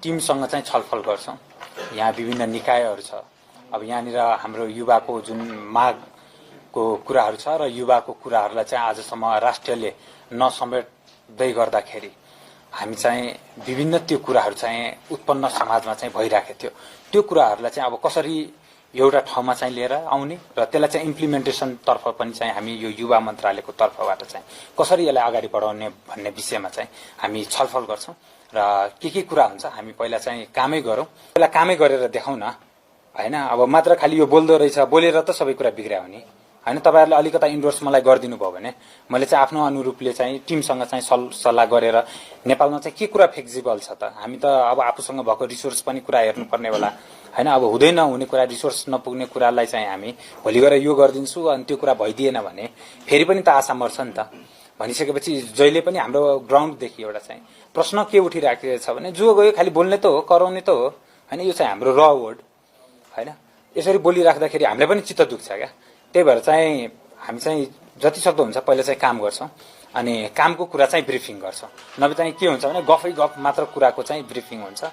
टिमसँग चाहिँ छलफल गर्छौं। यहाँ विभिन्न निकायहरू छ। अब यहाँनिर हाम्रो युवाको जुन मागको कुराहरू छ र युवाको कुराहरूलाई चाहिँ आजसम्म राष्ट्रले नसमेट्दै गर्दाखेरि हामी चाहिँ विभिन्न त्यो कुराहरू चाहिँ उत्पन्न समाजमा चाहिँ भइराखेको थियो। त्यो कुराहरूलाई चाहिँ अब कसरी एउटा ठाउँमा चाहिँ लिएर आउने र त्यसलाई चाहिँ इम्प्लिमेन्टेसन तर्फ पनि चाहिँ हामी यो युवा मन्त्रालयको तर्फबाट चाहिँ कसरी यसलाई अगाडि बढाउने भन्ने विषयमा चाहिँ हामी छलफल गर्छौं र के कुरा हुन्छ हामी पहिला चाहिँ कामै गरौं, पहिला कामै गरेर देखाउँ न हैन। अब मात्र खाली यो बोल्दो रहेछ, बोलेर त सबै कुरा बिग्र्या हो नि हैन। तपाईहरुले अलिकता इन्डोर्स मलाई गर्दिनु भयो भने मैले चाहिँ आफ्नो अनुरूपले चाहिँ टिमसँग चाहिँ सल्लाह गरेर नेपालमा चाहिँ के कुरा फ्लेक्सिबल छ त, हामी त अब आफूसँग भएको रिसोर्स पनि कुरा हेर्नुपर्ने बेला हैन। अब हुँदै नहुने कुरा, रिसोर्स नपुग्ने कुरालाई चाहिँ हामी भोलि गएर यो गरिदिन्छु अनि त्यो कुरा भइदिएन भने फेरि पनि त आशा मर्छ नि त। भनिसकेपछि जहिले पनि हाम्रो ग्राउन्डदेखि एउटा चाहिँ प्रश्न के उठिराखेको छ भने जो गयो खालि बोल्ने त हो, कराउने त हो हैन। यो चाहिँ हाम्रो र वर्ड हैन। यसरी बोलिराख्दाखेरि हामीलाई पनि चित्त दुख्छ क्या। त्यही भएर चाहिँ हामी चाहिँ जति सक्दो हुन्छ पहिला चाहिँ काम गर्छौं अनि कामको कुरा चाहिँ ब्रिफिङ गर्छौं। नभए चाहिँ के हुन्छ भने गफै गफ मात्र कुराको चाहिँ ब्रिफिङ हुन्छ।